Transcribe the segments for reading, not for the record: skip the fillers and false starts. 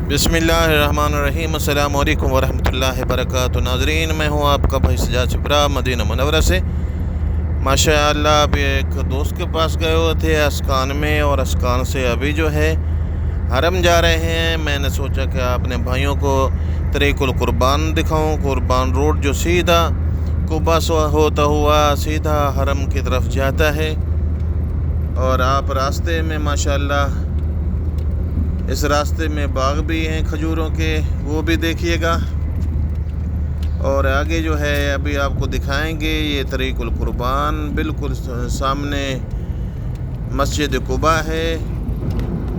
بسم اللہ الرحمن الرحیم۔ السلام علیکم ورحمۃ اللہ وبرکاتہ۔ ناظرین، میں ہوں آپ کا بھائی سجاد چپرا مدینہ منورہ سے۔ ماشاء اللہ ابھی ایک دوست کے پاس گئے ہوئے تھے اسکان میں، اور اسکان سے ابھی جو ہے حرم جا رہے ہیں۔ میں نے سوچا کہ اپنے بھائیوں کو طریق القربان دکھاؤں۔ قربان روڈ جو سیدھا قبا سے ہوتا ہوا سیدھا حرم کی طرف جاتا ہے، اور آپ راستے میں ماشاءاللہ اس راستے میں باغ بھی ہیں کھجوروں کے، وہ بھی دیکھیے گا۔ اور آگے جو ہے ابھی آپ کو دکھائیں گے یہ طریق القربان، بالکل سامنے مسجد قبا ہے۔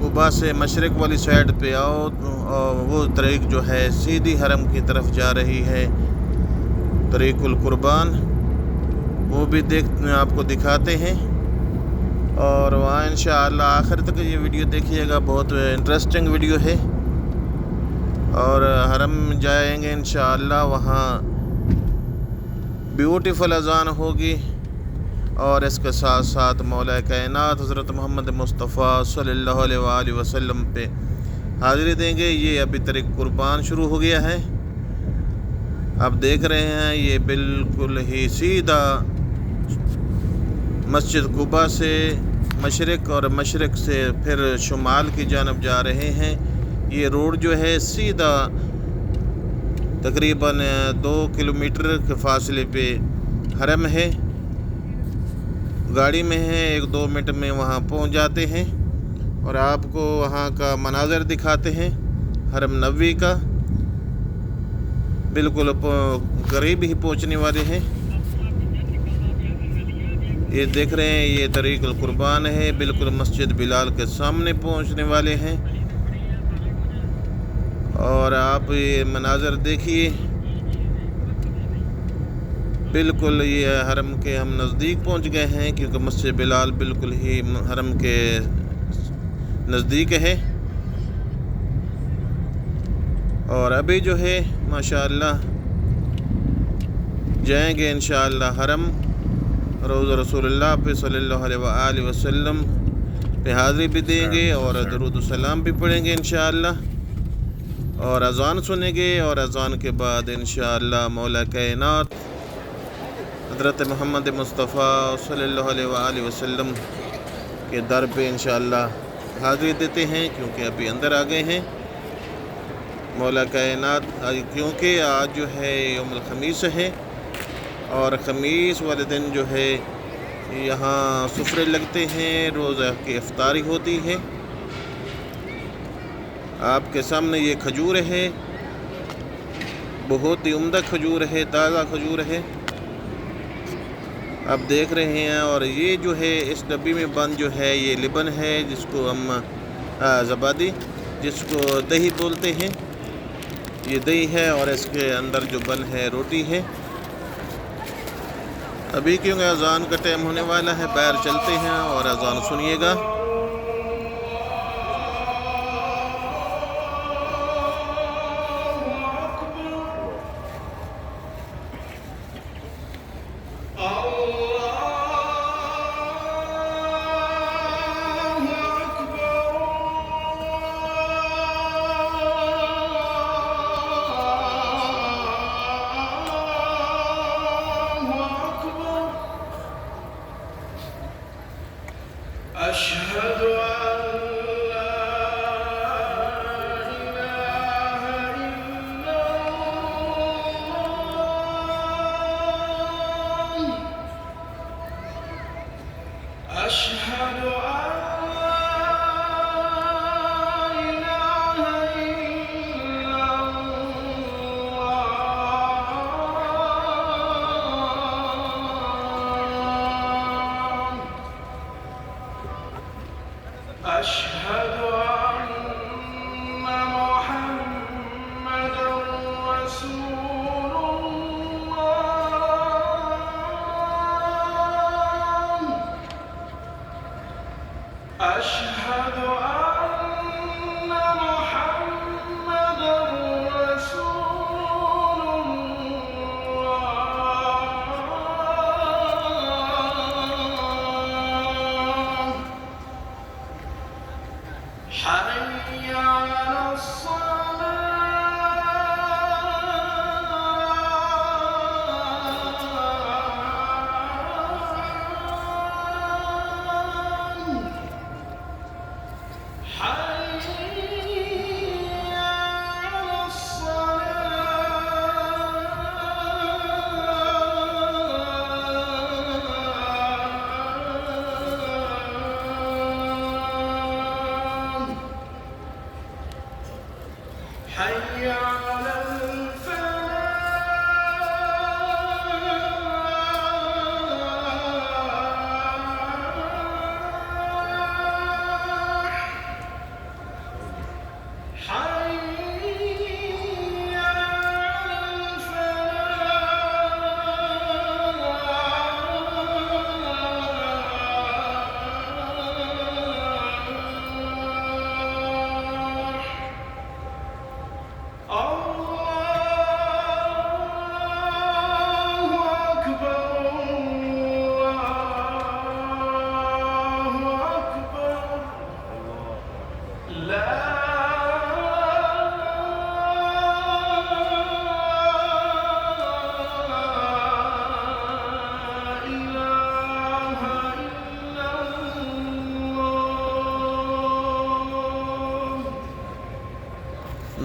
قبا سے مشرق والی سائڈ پہ آؤ اور وہ طریق جو ہے سیدھی حرم کی طرف جا رہی ہے، طریق القربان، وہ بھی آپ کو دکھاتے ہیں۔ اور وہاں انشاءاللہ آخر تک یہ ویڈیو دیکھیے گا، بہت انٹرسٹنگ ویڈیو ہے۔ اور حرم جائیں گے انشاءاللہ، وہاں بیوٹیفل اذان ہوگی، اور اس کے ساتھ ساتھ مولا کائنات حضرت محمد مصطفیٰ صلی اللہ علیہ وآلہ وسلم پہ حاضری دیں گے۔ یہ ابھی طریق قربان شروع ہو گیا ہے، آپ دیکھ رہے ہیں۔ یہ بالکل ہی سیدھا مسجد قبا سے مشرق اور مشرق سے پھر شمال کی جانب جا رہے ہیں۔ یہ روڈ جو ہے سیدھا تقریباً 2 کلومیٹر کے فاصلے پہ حرم ہے۔ گاڑی میں ہیں، 1-2 منٹ میں وہاں پہنچ جاتے ہیں، اور آپ کو وہاں کا مناظر دکھاتے ہیں حرم نبوی کا۔ بالکل قریب ہی پہنچنے والے ہیں۔ یہ دیکھ رہے ہیں یہ طریق القربان ہے، بالکل مسجد بلال کے سامنے پہنچنے والے ہیں۔ اور آپ یہ مناظر دیکھیے، بالکل یہ حرم کے ہم نزدیک پہنچ گئے ہیں، کیونکہ مسجد بلال بالکل ہی حرم کے نزدیک ہے۔ اور ابھی جو ہے ماشاءاللہ جائیں گے انشاءاللہ حرم، روضہ رسول اللہ پہ صلی اللہ علیہ وآلہ وسلم پہ حاضری بھی دیں گے، اور درود و سلام بھی پڑھیں گے انشاءاللہ، اور اذان سنیں گے۔ اور اذان کے بعد انشاءاللہ مولا کائنات حضرت محمد مصطفیٰ صلی اللہ علیہ وآلہ وسلم کے در پہ انشاءاللہ حاضری دیتے ہیں، کیونکہ ابھی اندر آ گئے ہیں مولا کائنات، کیونکہ آج جو ہے یوم الخمیس ہے، اور خمیس والے دن جو ہے یہاں سفرے لگتے ہیں، روزہ کی افطاری ہوتی ہے۔ آپ کے سامنے یہ کھجور ہے، بہت ہی عمدہ کھجور ہے، تازہ کھجور ہے، آپ دیکھ رہے ہیں۔ اور یہ جو ہے اس ڈبی میں بند جو ہے یہ لبن ہے، جس کو ہم زبادی، جس کو دہی بولتے ہیں، یہ دہی ہے، اور اس کے اندر جو بند ہے روٹی ہے۔ ابھی کیونکہ اذان کا ٹائم ہونے والا ہے، باہر چلتے ہیں اور اذان سنیے گا۔ أشهد حي على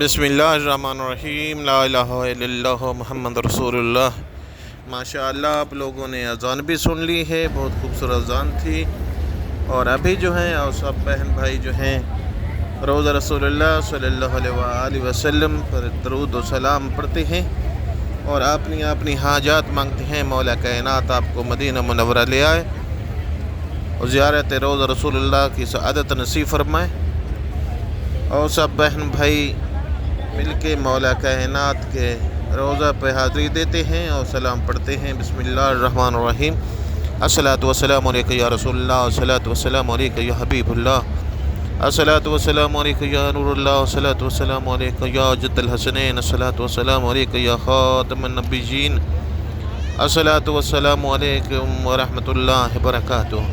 बिस्मिल्लाहिर्रहमानिर्रहीम ला इलाहा इल्लल्लाह मुहम्मद रसूलुल्लाह। माशाअल्लाह आप लोगों ने अज़ान भी सुन ली है, बहुत खूबसूरत अज़ान थी। और अभी जो हैं और सब बहन भाई जो हैं रोज़ा रसूलुल्लाह सल्लल्लाहु अलैहि वसल्लम पर दरूद व सलाम पढ़ते हैं और अपनी अपनी हाजात मांगते हैं। मौला कायनात आपको मदीना मुनव्वरा ले आए और ज़ियारत रोज़ा रसूलुल्लाह की सआदत नसीब फरमाए। और सब बहन भाई मिल के मौला कायनात के रोज़ा पे हाज़िरी देते हैं और सलाम पढ़ते हैं। बिस्मिल्लाहिर्रहमानिर्रहीम। अस्सलातु वस्सलामु अलैका या रसूलल्लाह, अस्सलातु वस्सलामु अलैका या हबीबुल्लाह, अस्सलातु वस्सलामु अलैका या नूरुल्लाह, अस्सलातु वस्सलामु अलैका या जद्दल हसनैन, अस्सलातु वस्सलामु अलैका या खातमुन नबिय्यीन, अस्सलातु वस्सलामु अलैकुम व रहमतुल्लाहि व बरकातुहू।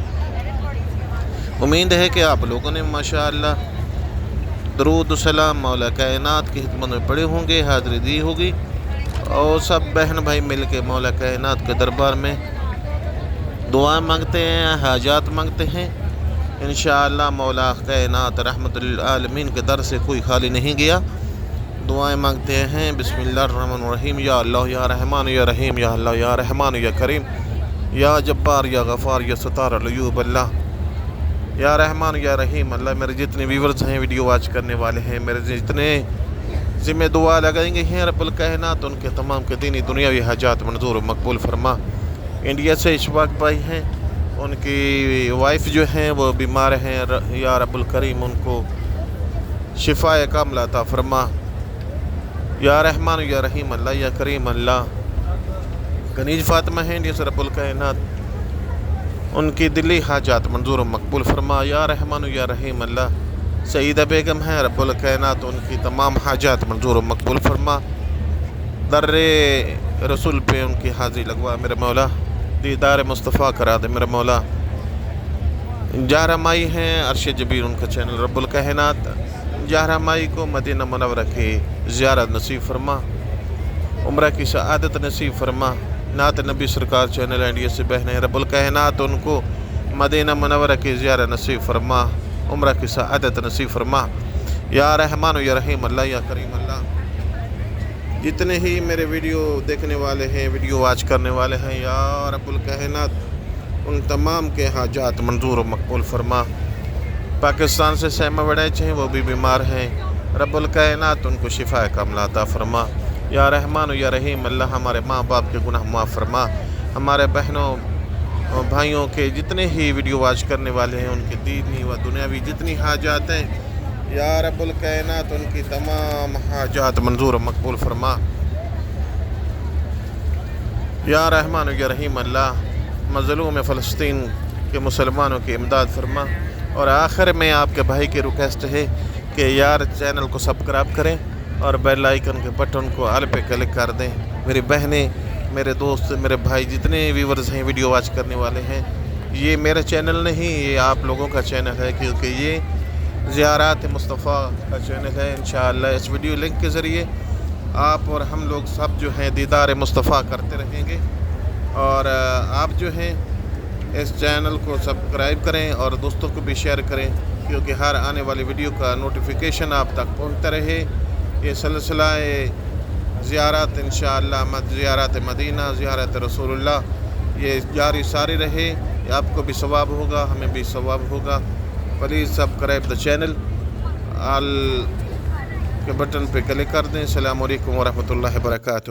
उम्मीद है कि आप लोगों ने माशाअल्लाह दरूद सलाम मौला कायनात की खिदमत में पढ़े होंगे, हाज़िरी दी होगी और सब बहन भाई मिल के मौला कायनात के दरबार में दुआएं मांगते हैं, हाजात मांगते हैं। इंशाअल्लाह मौला कायनात रहमतुल आलमीन के दर से कोई खाली नहीं गया। दुआएं मांगते हैं। बिस्मिल्लाहिर्रहमानिर्रहीम। या अल्लाह या रहमान या रहीम, या अल्लाह या रहमान या करीम, या जब्बार या गफ़ार या सत्तार अल्यूब अल्लाह, या रहमान या रहीम अल्लाह। मेरे जितने व्यूवर्स हैं, वीडियो वॉच करने वाले हैं, मेरे जितने ज़िम्मे दुआ लगाएंगे हैं रब्बुल कायनात, उनके तमाम के दीनी दुनियावी हाजात मंजूर व मकबूल फरमा। इंडिया से इशफाक भाई हैं, उनकी वाइफ जो हैं वो बीमार हैं, या रब्बुल करीम उनको शिफाए कामिला अता फरमा। या रहमान या रहीम अल्लाह, या करीम अल्लाह। कनीज फातिमा हैं इंडिया से, रब्बुल कायनात उनकी दिली हाजात मंजूर मकबूल फरमा। या रहमान या रहीम अल्लाह। सईदा बेगम हैं, रब्बुल कायनात उनकी तमाम हाजात मंजूर मकबूल फरमा। दर्रे रसूल पे उनकी हाज़िरी लगवा मेरे मौला, दीदार मुस्तफ़ा करा दे मेरे मौला। जाहरा माई हैं, अर्श जबीर उनका चैनल, रब्बुल कायनात जाहरा माई को मदीना मुनव्वरा की ज़ियारत नसीब फरमा, उम्रा की सआदत नसीब फरमा। नात नबी सरकार चैनल इंडिया से बहने, रब्बुल कायनात उनको मदीना मुनव्वरा की ज़ियारत नसीब फरमा, उम्रा की सआदत नसीब फरमा। या रहमान या रहीम अल्लाह, या करीम अल्लाह। जितने ही मेरे वीडियो देखने वाले हैं, वीडियो वॉच करने वाले हैं, या रब्बुल कायनात उन तमाम के हाजात मंजूर मकबूल फरमा। पाकिस्तान से सहमा वड़ैच हैं, वो भी बीमार हैं, रब्बुल कायनात उनको शिफा कामिला अता फरमा। या रहमान या रहीम अल्लाह, हमारे माँ बाप के गुनाह माफ़ फरमा। हमारे बहनों भाइयों के जितने ही वीडियो वॉच करने वाले हैं, उनके दीनी व दुनियावी जितनी हाजात हैं, या रब्बुल कायनात उनकी तमाम हाजात मंजूर मकबूल फरमा। या रहमान या रहीम अल्लाह, मज़लूम फ़लस्तीन के मुसलमानों की इमदाद फरमा। और आखिर में आपके भाई की रिक्वेस्ट है कि यार चैनल को सब्सक्राइब करें और बेल आइकन के बटन को ऑल पे क्लिक कर दें। मेरी बहनें, मेरे दोस्त, मेरे भाई जितने व्यूवर्स हैं, वीडियो वॉच करने वाले हैं, ये मेरा चैनल नहीं, ये आप लोगों का चैनल है, क्योंकि ये ज़ियारत मुस्तफ़ा का चैनल है। इंशाअल्लाह इस वीडियो लिंक के ज़रिए आप और हम लोग सब जो हैं दीदार मुस्तफ़ा करते रहेंगे। और आप जो हैं इस चैनल को सब्सक्राइब करें और दोस्तों को भी शेयर करें, क्योंकि हर आने वाली वीडियो का नोटिफिकेशन आप तक पहुंचता रहे। ये सिलसिला ज़ियारत इंशाअल्लाह ज़ियारत मदीना, ज़ियारत रसूलुल्लाह ये जारी सारी रहे। आपको भी सवाब होगा, हमें भी सवाब होगा। Please subscribe the channel, all کے بٹن پہ کلک کر دیں۔ السلام علیکم ورحمۃ اللہ وبرکاتہ۔